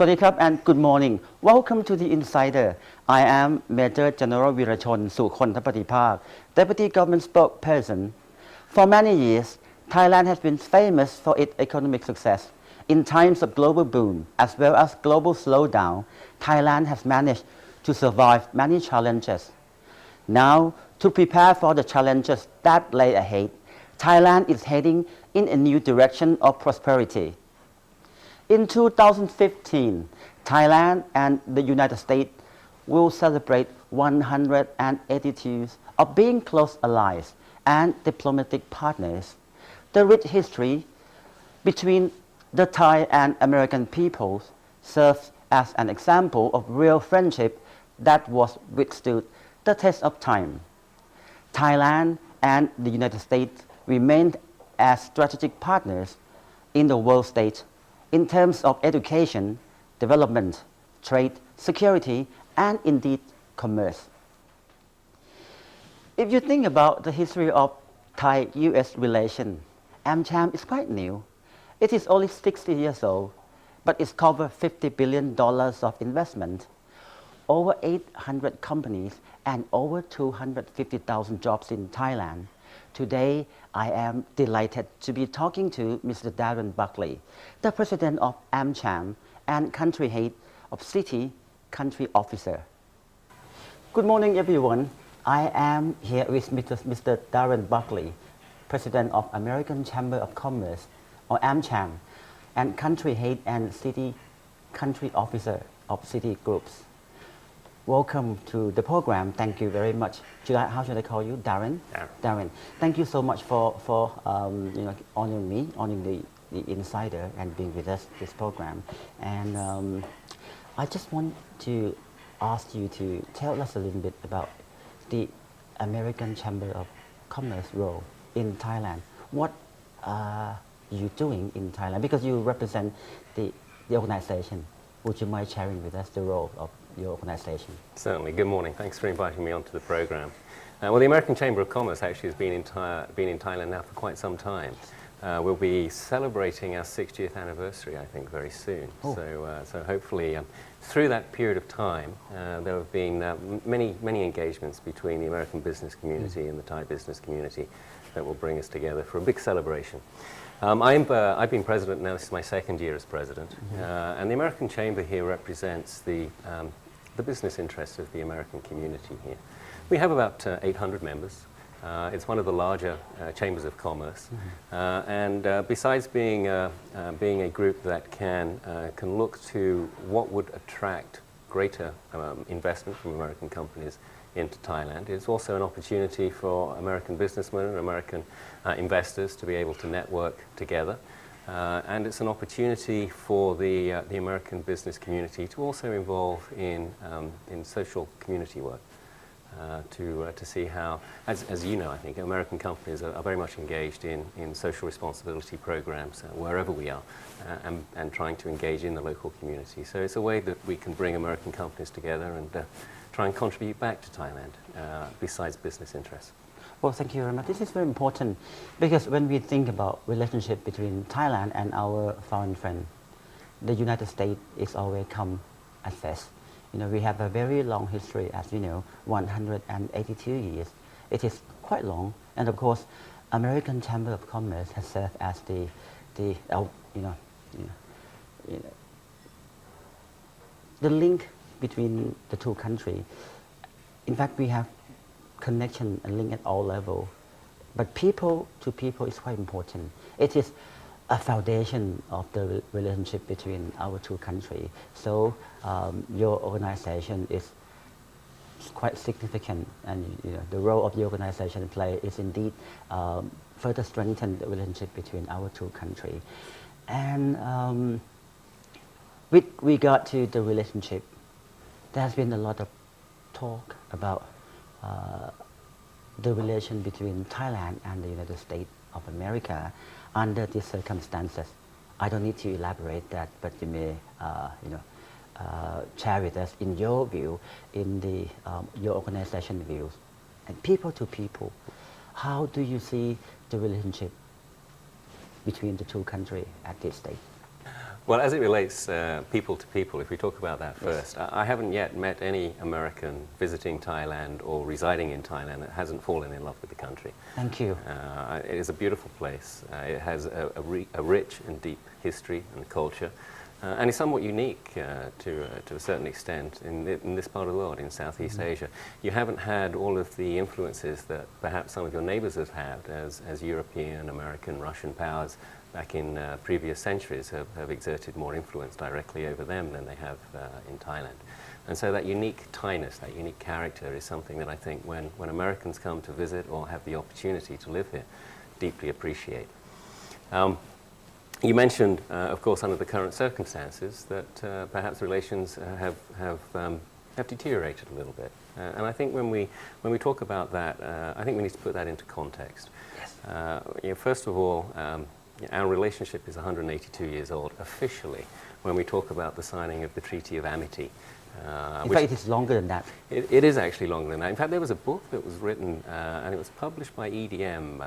วัสดีครับ and good morning. Welcome to the Insider. I am Major General Virachon Sukhontapatipak, Deputy Government Spokesperson. For many years, Thailand has been famous for its economic success. In times of global boom as well as global slowdown, Thailand has managed to survive many challenges. Now, to prepare for the challenges that lay ahead, Thailand is heading in a new direction of prosperity. In 2015, Thailand and the United States will celebrate 182 years of being close allies and diplomatic partners. The rich history between the Thai and American peoples serves as an example of real friendship that was withstood the test of time. Thailand and the United States remained as strategic partners in the world stage in terms of education, development, trade, security, and indeed commerce. If you think about the history of Thai-US relations, AmCham is quite new. It is only 60 years old, but it's covered $50 billion of investment, over 800 companies, and over 250,000 jobs in Thailand. Today, I am delighted to be talking to Mr. Darren Buckley, the President of AmCham and Country Head of City Country Officer. Good morning, everyone. I am here with Mr. Darren Buckley, President of American Chamber of Commerce, or AmCham, and Country Head and City Country Officer of City Groups. Welcome to the program. Thank you very much. How should I call you? Darren? Darren. Thank you so much for honoring me, honoring the Insider and being with us this program. And I just want to ask you to tell us a little bit about the American Chamber of Commerce role in Thailand. What are you doing in Thailand? Because you represent the organization. Would you mind sharing with us the role of your organization? Certainly. Good morning. Thanks for inviting me onto the program. Well, the American Chamber of Commerce actually has been in Thailand now for quite some time. We'll be celebrating our 60th anniversary, I think, very soon. Oh. So hopefully, through that period of time, there have been many engagements between the American business community and the Thai business community that will bring us together for a big celebration. I've been president now. This is my second year as president, and the American Chamber here represents the business interests of the American community here. We have about 800 members. It's one of the larger chambers of commerce, and besides being a group that can look to what would attract greater investment from American companies into Thailand, it's also an opportunity for American businessmen and American investors to be able to network together. And it's an opportunity for the American business community to also involve in social community work, to see how, as you know, I think American companies are very much engaged in social responsibility programs wherever we are, and trying to engage in the local community. So it's a way that we can bring American companies together and try and contribute back to Thailand besides business interests. Well, thank you very much. This is very important because when we think about relationship between Thailand and our foreign friend, the United States is always come at first. We have a very long history, as you know, 182 years. It is quite long, and of course, American Chamber of Commerce has served as the link between the two countries. In fact, we have connection and link at all levels. But people to people is quite important. It is a foundation of the relationship between our two countries. So your organization is quite significant, and the role of the organization play is indeed further strengthen the relationship between our two countries. And with regard to the relationship, there has been a lot of talk about the relation between Thailand and the United States of America under these circumstances. I don't need to elaborate that, but you may share with us in your view, in your organization views, and people to people. How do you see the relationship between the two countries at this stage? Well, as it relates people to people, if we talk about that first, I haven't yet met any American visiting Thailand or residing in Thailand that hasn't fallen in love with the country. Thank you. It is a beautiful place. It has a rich and deep history and culture, and it's somewhat unique to a certain extent in this part of the world, in Southeast Asia. You haven't had all of the influences that perhaps some of your neighbors have had as European, American, Russian powers back in previous centuries have exerted more influence directly over them than they have in Thailand. And so that unique Thainess, that unique character is something that I think when Americans come to visit or have the opportunity to live here, deeply appreciate. You mentioned, of course, under the current circumstances, that perhaps relations have deteriorated a little bit. And I think when we talk about that, I think we need to put that into context. Yes. First of all, our relationship is 182 years old officially when we talk about the signing of the Treaty of Amity. In fact, it is longer than that. It is actually longer than that. In fact, there was a book that was written, and it was published by EDM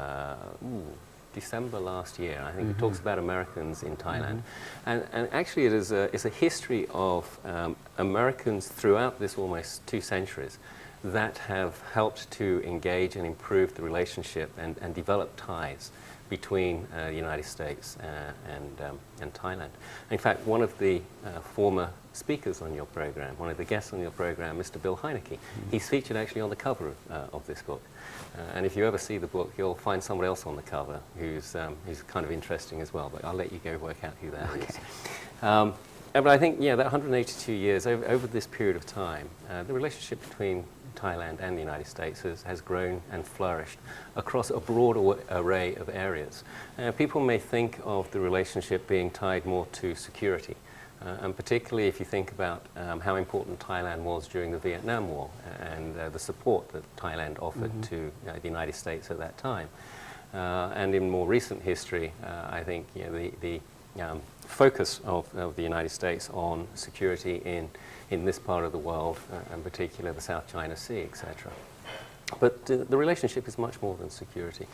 December last year. I think it talks about Americans in Thailand. And actually it's a history of Americans throughout this almost 2 centuries that have helped to engage and improve the relationship and develop ties between the United States and Thailand. In fact, one of the former speakers on your program, one of the guests on your program, Mr. Bill Heineke, he's featured actually on the cover of this book. And if you ever see the book, you'll find someone else on the cover who's kind of interesting as well, but I'll let you go work out who that is. But I think, that 182 years, over this period of time, the relationship between Thailand and the United States has grown and flourished across a broad array of areas. People may think of the relationship being tied more to security, and particularly if you think about how important Thailand was during the Vietnam War and the support that Thailand offered to the United States at that time. And in more recent history, I think the focus of the United States on security in this part of the world, in particular the South China Sea, etc. But the relationship is much more than security.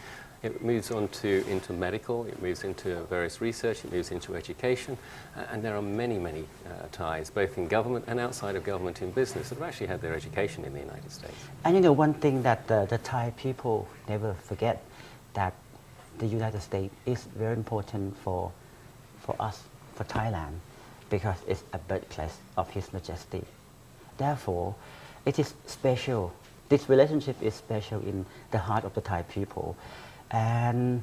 It moves on into medical, it moves into various research, it moves into education, and there are many, many ties, both in government and outside of government in business, that have actually had their education in the United States. And one thing that the Thai people never forget, that the United States is very important for us, for Thailand, because it's a birthplace of His Majesty. Therefore, it is special. This relationship is special in the heart of the Thai people. And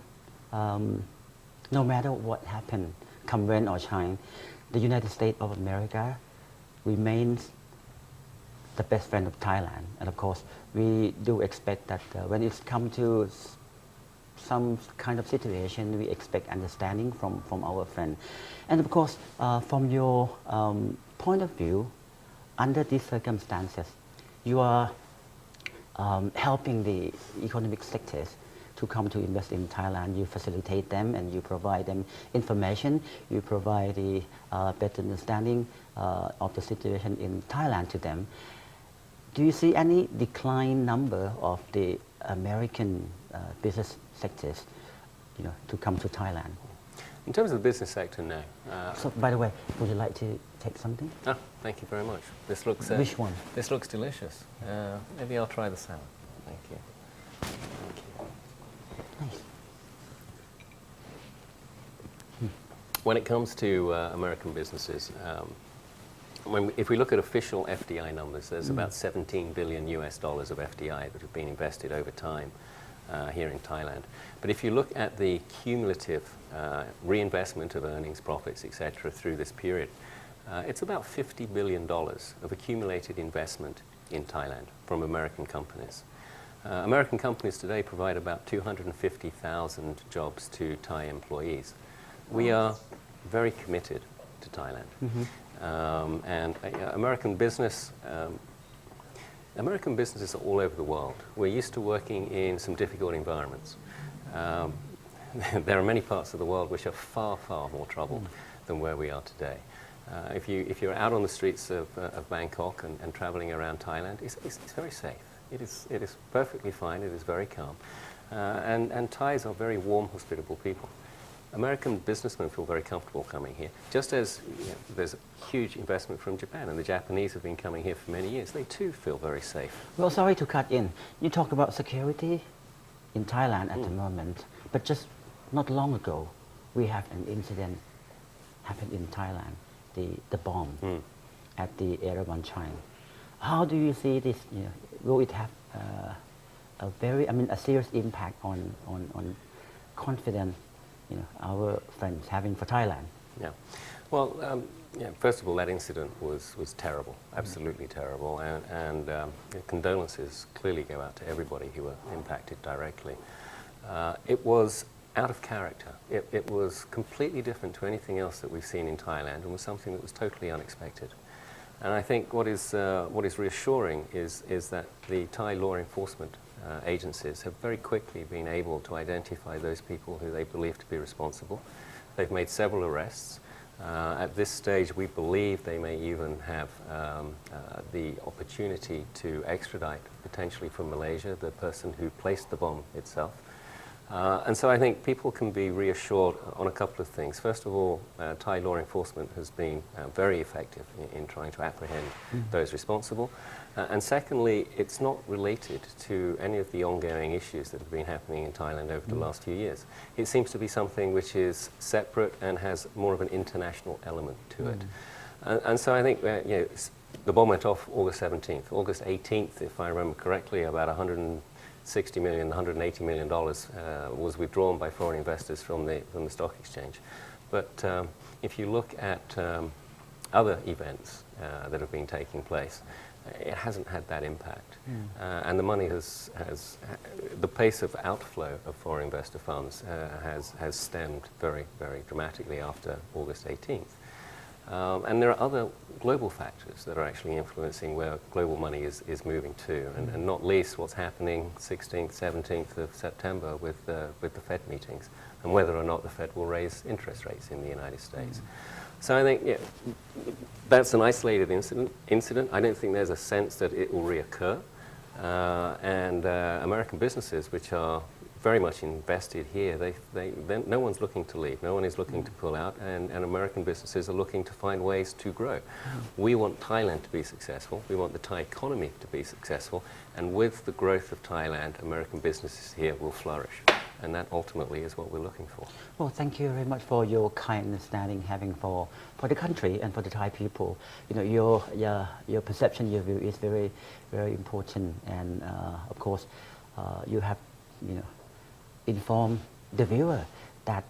no matter what happened, come rain or shine, the United States of America remains the best friend of Thailand. And of course, we do expect that when it's come to some kind of situation, we expect understanding from our friend. And of course, from your point of view, under these circumstances, you are helping the economic sectors to come to invest in Thailand. You facilitate them and you provide them information. You provide the better understanding of the situation in Thailand to them. Do you see any decline number of the American business sectors, to come to Thailand? In terms of the business sector, no. So, by the way, would you like to take something? Thank you very much. This looks. Which one? This looks delicious. Maybe I'll try the salad. Thank you. Thank you. Nice. When it comes to American businesses, if we look at official FDI numbers, there's about $17 billion US of FDI that have been invested over time here in Thailand. But if you look at the cumulative reinvestment of earnings, profits, etc., through this period, it's about $50 billion of accumulated investment in Thailand from American companies. American companies today provide about 250,000 jobs to Thai employees. We are very committed to Thailand. And American businesses are all over the world. We're used to working in some difficult environments. There are many parts of the world which are far, far more troubled than where we are today. If you're out on the streets of Bangkok and traveling around Thailand, it's very safe. It is perfectly fine. It is very calm. And Thais are very warm, hospitable people. American businessmen feel very comfortable coming here, just as there's huge investment from Japan, and the Japanese have been coming here for many years. They too feel very safe. Well, sorry to cut in. You talk about security in Thailand at the moment, but just not long ago, we have an incident happened in Thailand, the bomb at the Area 1 Shrine. How do you see this? Will it have a serious impact on confidence, our friends having for Thailand? Yeah. Well, first of all, that incident was terrible, absolutely terrible, and condolences clearly go out to everybody who were impacted directly. It was out of character. It was completely different to anything else that we've seen in Thailand, and was something that was totally unexpected. And I think what is reassuring is that the Thai law enforcement agencies have very quickly been able to identify those people who they believe to be responsible. They've made several arrests. At this stage, we believe they may even have the opportunity to extradite, potentially from Malaysia, the person who placed the bomb itself. And so I think people can be reassured on a couple of things. First of all, Thai law enforcement has been very effective in trying to apprehend those responsible. And secondly, it's not related to any of the ongoing issues that have been happening in Thailand over the last few years. It seems to be something which is separate and has more of an international element to it. And so I think the bomb went off August 17th. August 18th, if I remember correctly, about $160 million, $180 million was withdrawn by foreign investors from the stock exchange. But if you look at other events that have been taking place, it hasn't had that impact. And the money the pace of outflow of foreign investor funds has stemmed very, very dramatically after August 18th. And there are other global factors that are actually influencing where global money is moving to, and not least what's happening 16th, 17th of September with the Fed meetings, and whether or not the Fed will raise interest rates in the United States. So I think that's an isolated incident. I don't think there's a sense that it will reoccur. And American businesses, which are very much invested here, no one's looking to leave, no one is looking to pull out, and American businesses are looking to find ways to grow. We want Thailand to be successful, we want the Thai economy to be successful, and with the growth of Thailand, American businesses here will flourish. And that ultimately is what we're looking for. Well, thank you very much for your kind understanding having for the country and for the Thai people. Your perception, your view is very, very important, and of course, you have informed the viewer that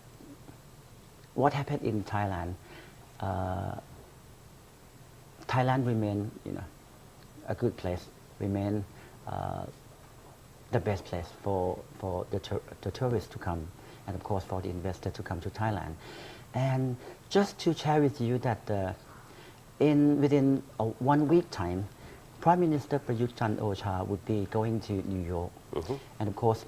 what happened in Thailand, Thailand remain a good place, remain the best place for the tourists to come, and of course for the investor to come to Thailand. And just to share with you that within 1 week time, Prime Minister Prayut Chan-o-cha would be going to New York. And of course,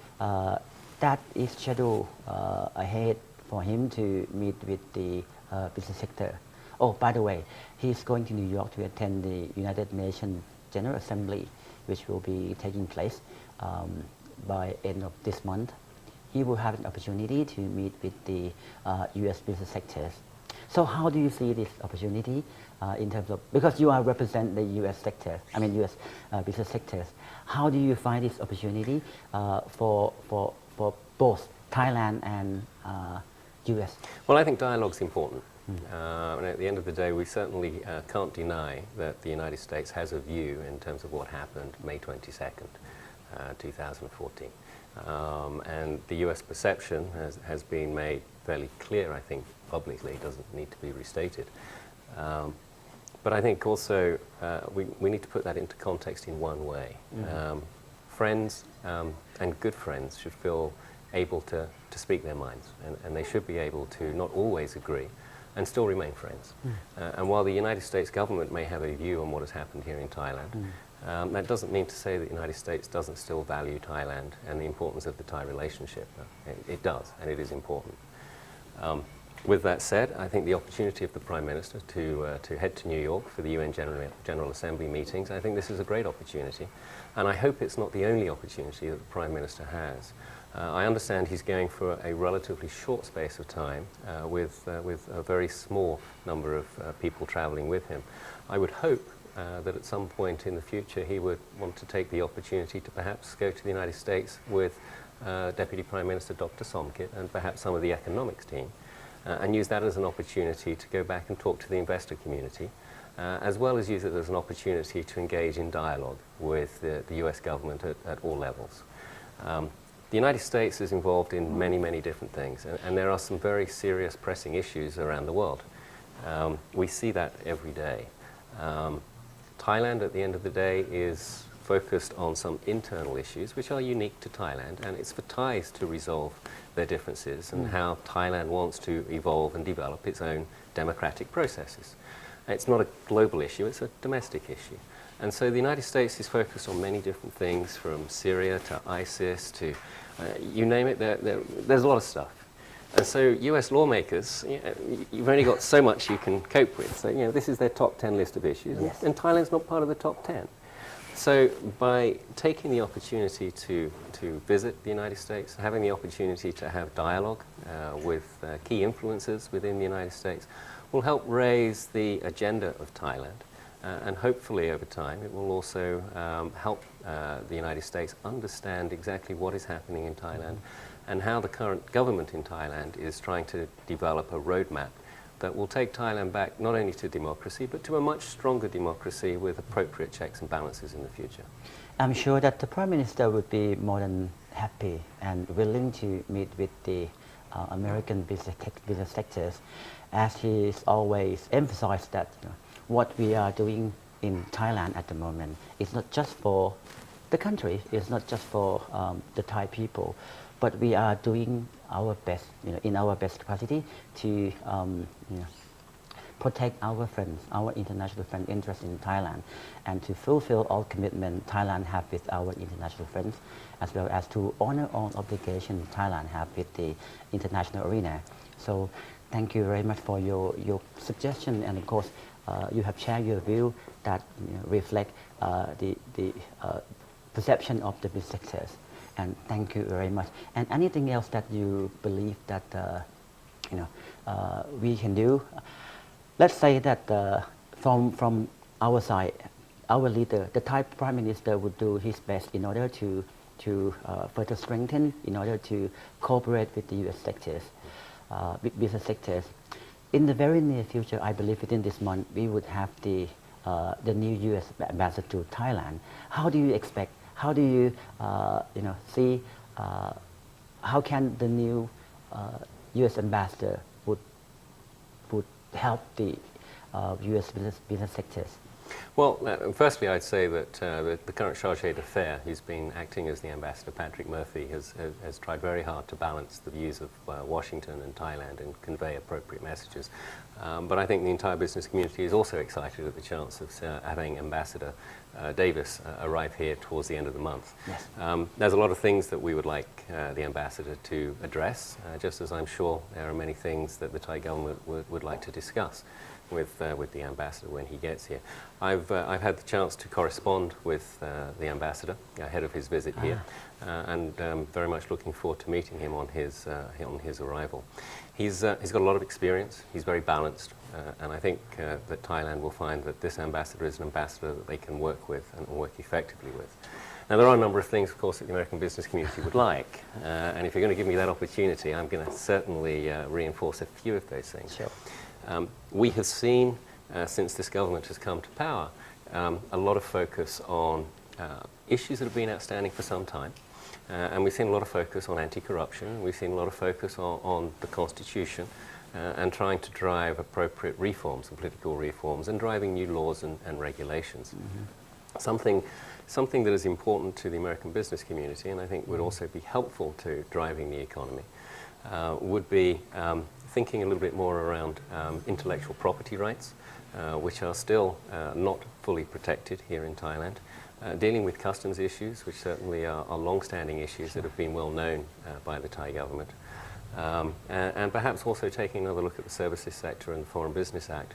that is scheduled ahead for him to meet with the business sector. Oh, by the way, he's going to New York to attend the United Nations General Assembly, which will be taking place by end of this month. He will have an opportunity to meet with the U.S. business sectors. So how do you see this opportunity in terms of, because you are represent the U.S. sector, U.S. Business sectors, how do you find this opportunity for both Thailand and U.S.? Well, I think dialogue's important. And at the end of the day, we certainly can't deny that the United States has a view in terms of what happened May 22nd, 2014. And the US perception has been made fairly clear, I think, publicly. It doesn't need to be restated. But I think also we need to put that into context in one way. Friends and good friends should feel able to speak their minds, and they should be able to not always agree and still remain friends. And while the United States government may have a view on what has happened here in Thailand, that doesn't mean to say that the United States doesn't still value Thailand and the importance of the Thai relationship. It does, and it is important. With that said, I think the opportunity of the Prime Minister to head to New York for the UN General Assembly meetings, I think this is a great opportunity. And I hope it's not the only opportunity that the Prime Minister has. I understand he's going for a relatively short space of time with a very small number of people traveling with him. I would hope that at some point in the future he would want to take the opportunity to perhaps go to the United States with Deputy Prime Minister Dr. Somkit and perhaps some of the economics team and use that as an opportunity to go back and talk to the investor community, as well as use it as an opportunity to engage in dialogue with the US government at all levels. The United States is involved in many, many different things, and there are some very serious pressing issues around the world. We see that every day. Thailand, at the end of the day, is focused on some internal issues which are unique to Thailand, and it's for Thais to resolve their differences and how Thailand wants to evolve and develop its own democratic processes. It's not a global issue, it's a domestic issue. And so the United States is focused on many different things, from Syria to ISIS to you name it, there's a lot of stuff. And so US lawmakers, you've only got so much you can cope with. So this is their top 10 list of issues, Yes. and Thailand's not part of the top 10. So by taking the opportunity to visit the United States, having the opportunity to have dialogue with key influencers within the United States, will help raise the agenda of Thailand. And hopefully over time it will also help the United States understand exactly what is happening in Thailand and how the current government in Thailand is trying to develop a roadmap that will take Thailand back not only to democracy but to a much stronger democracy with appropriate checks and balances in the future. I'm sure that the Prime Minister would be more than happy and willing to meet with the American business sectors, as he's always emphasized that what we are doing in Thailand at the moment is not just for the country, it's not just for the Thai people, but we are doing our best, in our best capacity to protect our friends, our international friend interest in Thailand, and to fulfill all commitment Thailand have with our international friends, as well as to honor all obligations Thailand have with the international arena. So thank you very much for your suggestion, and of course you have shared your view that reflect the perception of the business sectors. And thank you very much. And anything else that you believe that we can do? Let's say that from our side, our leader, the Thai Prime Minister, would do his best in order to further strengthen, in order to cooperate with the U.S. sectors, business sectors. In the very near future, I believe within this month, we would have the new U.S. ambassador to Thailand. How do you expect? How do you see? How can the new U.S. ambassador would help the U.S. business sectors? Well, firstly, I'd say that the current chargé d'affaires, who's been acting as the ambassador, Patrick Murphy, has tried very hard to balance the views of Washington and Thailand and convey appropriate messages. But I think the entire business community is also excited at the chance of having Ambassador Davis arrive here towards the end of the month. Yes. There's a lot of things that we would like the ambassador to address, just as I'm sure there are many things that the Thai government would like to discuss with the ambassador when he gets here. I've had the chance to correspond with the ambassador ahead of his visit here, and very much looking forward to meeting him on his arrival. He's got a lot of experience. He's very balanced, and I think that Thailand will find that this ambassador is an ambassador that they can work with and work effectively with. Now, there are a number of things, of course, that the American business community would like, and if you're going to give me that opportunity, I'm going to certainly reinforce a few of those things. Sure. We have seen, since this government has come to power, a lot of focus on issues that have been outstanding for some time. And we've seen a lot of focus on anti-corruption. We've seen a lot of focus on the Constitution and trying to drive appropriate reforms and political reforms and driving new laws and regulations. Mm-hmm. Something that is important to the American business community, and I think would also be helpful to driving the economy, would be thinking a little bit more around intellectual property rights, which are still not fully protected here in Thailand, dealing with customs issues, which certainly are long-standing issues that have been well known by the Thai government, and perhaps also taking another look at the Services Sector and the Foreign Business Act.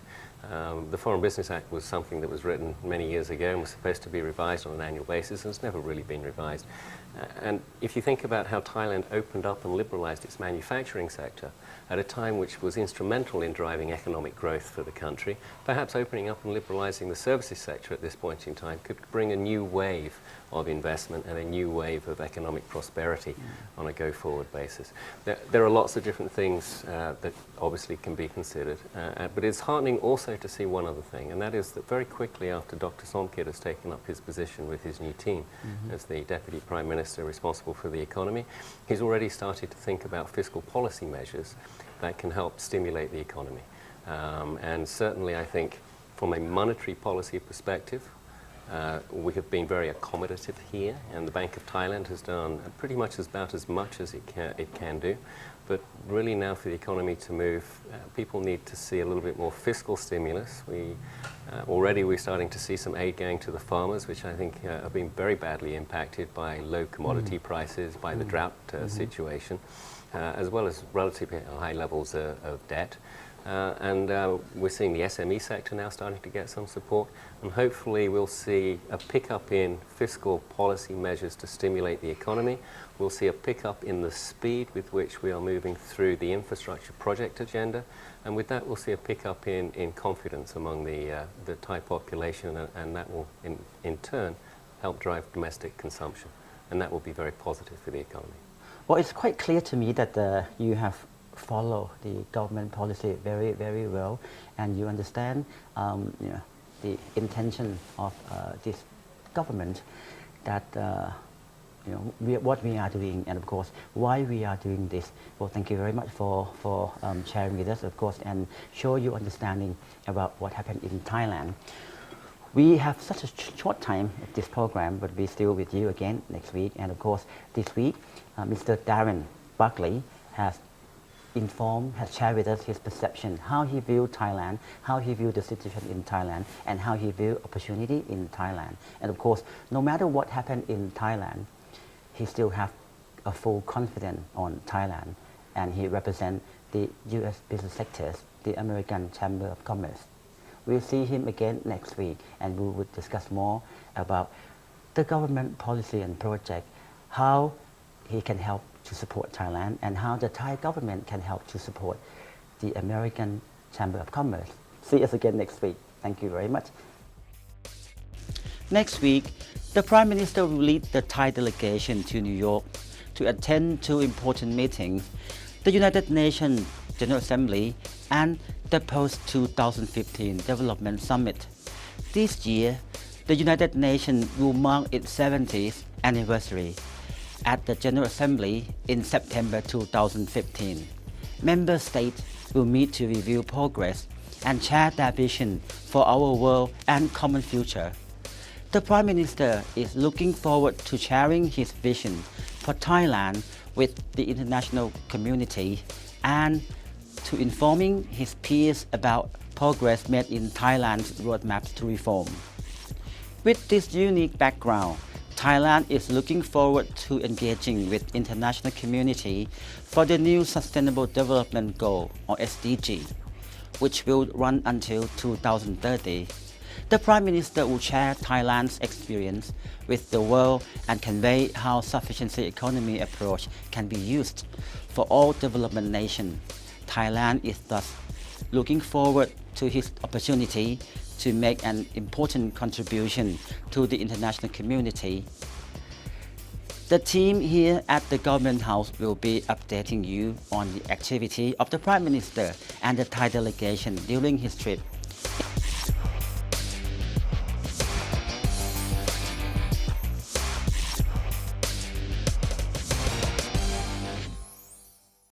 The Foreign Business Act was something that was written many years ago and was supposed to be revised on an annual basis, and it's never really been revised. And if you think about how Thailand opened up and liberalized its manufacturing sector at a time which was instrumental in driving economic growth for the country, perhaps opening up and liberalizing the services sector at this point in time could bring a new wave of investment and a new wave of economic prosperity on a go-forward basis. There are lots of different things that obviously can be considered, but it's heartening also to see one other thing, and that is that very quickly after Dr. Somkit has taken up his position with his new team as the Deputy Prime Minister responsible for the economy, he's already started to think about fiscal policy measures that can help stimulate the economy. And certainly I think from a monetary policy perspective, we have been very accommodative here, and the Bank of Thailand has done pretty much about as much as it can do. But really now for the economy to move, people need to see a little bit more fiscal stimulus. Already we're starting to see some aid going to the farmers, which I think have been very badly impacted by low commodity prices, by the drought situation, as well as relatively high levels of debt. And we're seeing the SME sector now starting to get some support, and hopefully we'll see a pickup in fiscal policy measures to stimulate the economy. We'll see a pickup in the speed with which we are moving through the infrastructure project agenda, and with that we'll see a pickup in confidence among the Thai population, and that will in turn help drive domestic consumption, and that will be very positive for the economy. Well, it's quite clear to me that you have follow the government policy very, very well, and you understand the intention of this government, that what we are doing, and of course why we are doing this. Well, thank you very much for sharing with us, of course, and show your understanding about what happened in Thailand. We have such a short time of this program, but we're still with you again next week, and of course this week Mr. Darren Buckley has shared with us his perception, how he viewed Thailand, how he viewed the situation in Thailand, and how he viewed opportunity in Thailand. And of course, no matter what happened in Thailand, he still have a full confidence on Thailand, and he represents the U.S. business sectors, the American Chamber of Commerce. We'll see him again next week, and we will discuss more about the government policy and project, how he can help to support Thailand, and how the Thai government can help to support the American Chamber of Commerce. See us again next week. Thank you very much. Next week, the Prime Minister will lead the Thai delegation to New York to attend two important meetings, the United Nations General Assembly and the Post-2015 Development Summit. This year, the United Nations will mark its 70th anniversary at the General Assembly in September 2015. Member states will meet to review progress and share their vision for our world and common future. The Prime Minister is looking forward to sharing his vision for Thailand with the international community and to informing his peers about progress made in Thailand's roadmaps to reform. With this unique background, Thailand is looking forward to engaging with international community for the new Sustainable Development Goal, or SDG, which will run until 2030. The Prime Minister will share Thailand's experience with the world and convey how sufficiency economy approach can be used for all development nations. Thailand is thus looking forward to his opportunity to make an important contribution to the international community. The team here at the Government House will be updating you on the activity of the Prime Minister and the Thai delegation during his trip